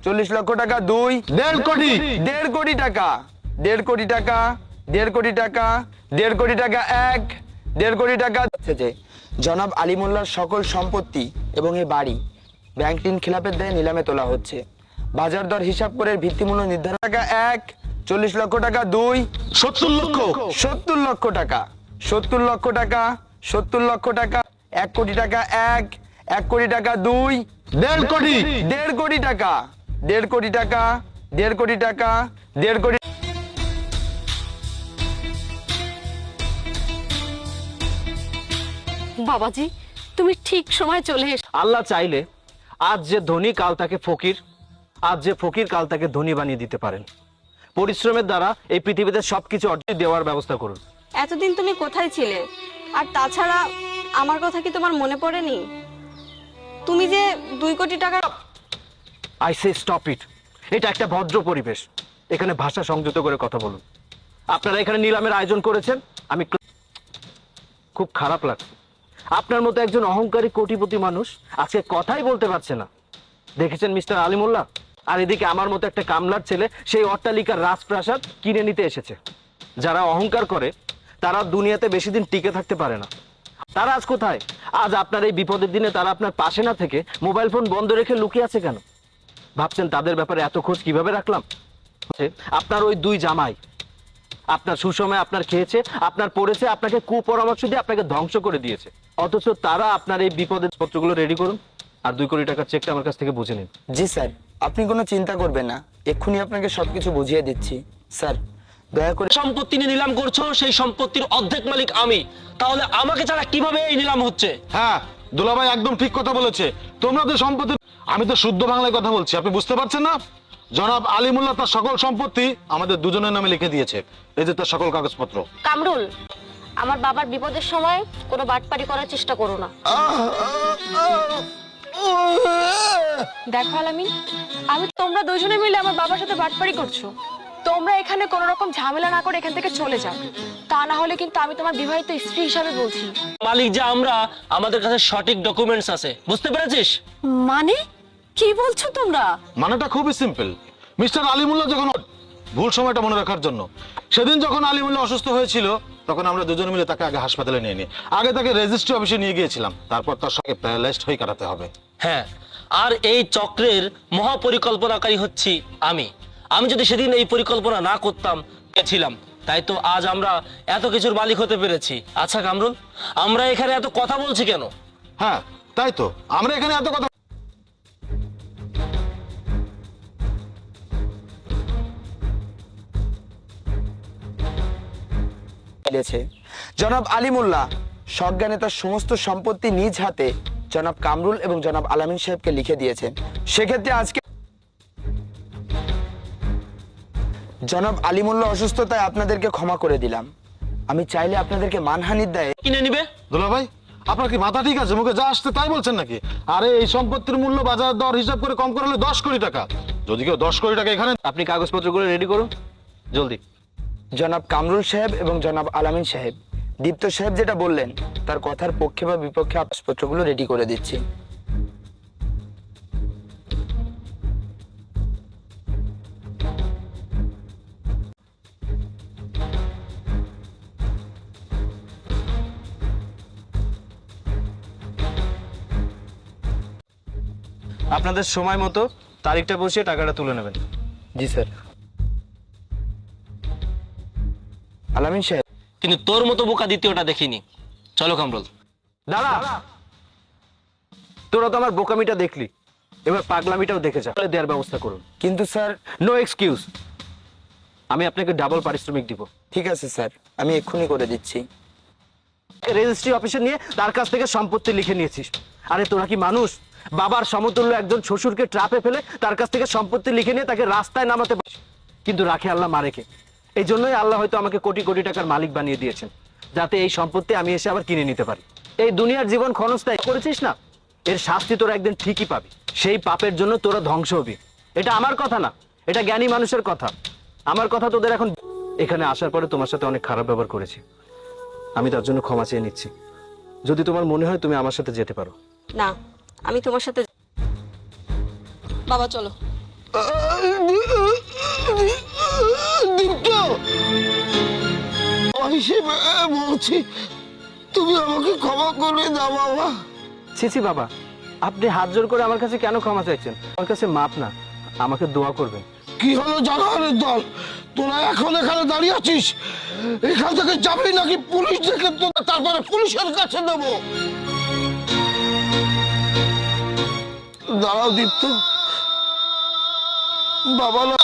40 লক্ষ টাকা 2 1.5 কোটি 1.5 কোটি টাকা 1.5 কোটি টাকা 1.5 কোটি টাকা 1.5 কোটি টাকা 1.5 কোটি টাকা যে জনাব আলী মোল্লার সকল সম্পত্তি এবং এই বাড়ি ব্যাংক ঋণ খেলাপের দায়ে নিলামে তোলা হচ্ছে। বাজার দর হিসাব করে ভিত্তিমূল্য নির্ধারণ টাকা 1 40 লক্ষ টাকা 2 70 লক্ষ 70 লক্ষ টাকা 70 লক্ষ টাকা 70 লক্ষ টাকা 1 কোটি টাকা 1 কোটি টাকা 2 1.5 কোটি 1.5 কোটি টাকা 1.5 কোটি টাকা 1.5 কোটি টাকা 1.5 কোটি। বাবাজি তুমি ঠিক সময় চলে এসো। আল্লাহ চাইলে আজ যে ধনী কাল তাকে ফকির, আজ যে ফকির কাল তাকে ধনী বানিয়ে দিতে পারেন। পরিশ্রমের দ্বারা এই পৃথিবীতে সবকিছু অর্জন দেওয়ার ব্যবস্থা করুন। এতদিন তুমি কোথায় ছিলে? আর তাছাড়া আমার কথা কি তোমার মনে পড়েনি? তুমি যে 2 কোটি টাকা। I say stop it. এটা একটা ভদ্র পরিবেশ, এখানে ভাষা সংযত করে কথা বলুন। আপনারা এখানে নিলামের আয়োজন করেছেন, আমি খুব খারাপ লাগছে। আপনার মতো একজন অহংকারী কোটিপতি মানুষ আজকে কথাই বলতে পারছে না। দেখেছেন মিস্টার আলী মোল্লা? আর এদিকে আমার মতো একটা কামলার ছেলে সেই অট্টালিকার রাজপ্রাসাদ কিনে নিতে এসেছে। যারা অহংকার করে তারা দুনিয়াতে বেশি দিন টিকে থাকতে পারে না। তারা আজ কোথায়? আজ আপনার এই বিপদের দিনে তারা আপনার পাশে না থেকে মোবাইল ফোন বন্ধ রেখে লুকিয়ে আছে কেন? ভাবছেন তাদের ব্যাপারে এত খোঁজ কিভাবে রাখলাম? আপনার ওই 2 জামাই আপনার সুসময় আপনার খেয়েছে, আপনার পড়েছে, আপনাকে কুপরামর্শ দিয়ে আপনাকে ধ্বংস করে দিয়েছে। অথচ তারা আপনার এই বিপদের পত্রগুলো রেডি করুন আর 2 কোটি টাকার চেকটা আমার কাছ থেকে বুঝে নিন। জি স্যার, আপনি কোনো চিন্তা করবেন না, এক্ষুনি আপনাকে সবকিছু বুঝিয়ে দিচ্ছি। স্যার দয়া করে সম্পত্তি নিয়ে নিলাম করছো, সেই সম্পত্তির অর্ধেক মালিক আমি, তাহলে আমাকে ছাড়া কিভাবে এই নিলাম হচ্ছে? হ্যাঁ, দুলাভাই একদম ঠিক কথা বলেছে। তোমরা তো সম্পত্তি, আমি তো শুদ্ধ বাংলায় কথা বলছি, আপনি বুঝতে পারছেন না? জনাব আলী মোল্লা তার সকল সম্পত্তি আমাদের দুজনের নামে লিখে দিয়েছে। এই যে তার সকল কাগজপত্র। কামরুল, আমার বাবার বিপদের সময় কোনো বাটপারি করার চেষ্টা করো না। দেখো আলামিন, তোমরা দুজনে মিলে আমার বাবার সাথে বাটপারি করছো। তোমরা এখানে কোনো রকম ঝামেলা না করে এখান থেকে চলে যাও, তা না হলে কিন্তু আমি তোমার বিবাহিত স্ত্রী হিসাবে বলছি। মালিক যে আমরা, আমাদের কাছে সঠিক ডকুমেন্টস আছে, বুঝতে পেরেছিস? মানে কি বলছো তোমরা? মানেটা খুবই সিম্পল। মিস্টার আলী মোল্লা যখন ভুল সময়টা মনে রাখার জন্য, সেদিন যখন আলী মোল্লা অসুস্থ হয়েছিল তখন আমরা দুজন মিলে তাকে আগে হাসপাতালে নিয়ে নিই, আগে তাকে রেজিস্ট্রি অফিসে নিয়ে গিয়েছিলাম, তারপর তার সঙ্গে প্যারালাইজড হয়ে কাটাতে হবে। হ্যাঁ, আর এই চক্রের মহাপরিকল্পনাকারী হচ্ছি আমি। আমি যদি সেদিন এই পরিকল্পনা না করতাম ছিলাম, তাই তো আজ আমরা এত কিছুর মালিক হতে পেরেছি। আচ্ছা কামরুল, আমরা এখানে এত কথা বলছি কেন? হ্যাঁ তাই তো, আমরা এখানে এত কথা দিয়েছে। জনাব আলী মোল্লা সজ্ঞানে তার সমস্ত সম্পত্তি নিজ হাতে জনাব কামরুল এবং জনাব আলামিন সাহেবকে লিখে দিয়েছেন। সেক্ষেত্রে আজকে জনাব আলী মোল্লা অসুস্থতায় আপনাদেরকে ক্ষমা করে দিলাম। আমি চাইলে আপনাদেরকে মানহানির দায়ে কিনে নিবে। দুলাভাই, আপনার কি মাথা ঠিক আছে? মুখে যা আসছে তাই বলছেন নাকি? আরে এই সম্পত্তির মূল্য বাজার দর হিসাব করে কম করে হলে 10 কোটি টাকা। যদি কেউ 10 কোটি টাকা এখানে, আপনি কাগজপত্রগুলো রেডি করুন জলদি। জনাব কামরুল সাহেব এবং জনাব আলামিন সাহেব, দীপ্ত সাহেব যেটা বললেন তার কথার পক্ষে বা বিপক্ষে কাগজপত্রগুলো রেডি করে দিচ্ছি। আপনাদের সময় মতো তারিখটা বসিয়ে টাকাটা তুলে নেবেন। জি স্যার। আলামিন সাহেব, কিন্তু তোর মতো বোকা দ্বিতীয়টা দেখিনি। চলো কামরুল। দাঁড়া, তোরা তো আমার বোকামিটা দেখলি, এবার পাগলামিটাও দেখে যা, দেওয়ার ব্যবস্থা করুন। কিন্তু স্যার। No excuse. আমি আপনাকে ডাবল পারিশ্রমিক দিব। ঠিক আছে স্যার, আমি এক্ষুনি করে দিচ্ছি। রেজিস্ট্রি অফিসে নিয়ে তার কাছ থেকে সম্পত্তি লিখে নিয়েছিস। আরে তোরা কি মানুষ? বাবার সমতুল্য একজন শ্বশুরকে ট্রাপে ফেলে তার কাছ থেকে সম্পত্তি লিখে নিয়ে তাকে রাস্তায় নামাতে পারিস, কিন্তু রাখে আল্লাহ মারেকে। এই জন্যই আল্লাহ হয়তো আমাকে কোটি কোটি টাকার মালিক বানিয়ে দিয়েছেন, যাতে এই সম্পত্তি আমি এসে আবার কিনে নিতে পারি। এই দুনিয়ার জীবন ক্ষণস্থায়ী করেছিস না, এর শাস্তি তোরা একদিন ঠিকই পাবি। সেই পাপের জন্য তোরা ধ্বংস হবি। এটা আমার কথা না, এটা জ্ঞানী মানুষের কথা। আমার কথা তোদের এখন। এখানে আসার পরে তোমার সাথে অনেক খারাপ ব্যবহার করেছি, আমি তার জন্য ক্ষমা চেয়ে নিচ্ছি। যদি তোমার মনে হয় তুমি আমার সাথে যেতে পারো। না, আমি তোমার সাথে। বাবা চলো। দীপ্ত হিসেবে বলছি, তুমি আমাকে ক্ষমা করে দাও বাবা। ছিছি বাবা, আপনি হাত জোর করে আমার কাছে কেন ক্ষমা চাইছেন? আমার কাছে মাপ না, আমাকে দোয়া করবেন। কি হলো জানোয়ারের দল, তোরা এখন এখানে দাঁড়িয়ে আছিস? এখান থেকে যাবি নাকি পুলিশ দেখে তোরা তারপরে পুলিশের কাছে দেবো? দাঁড়াও দীপ্ত, বাবা না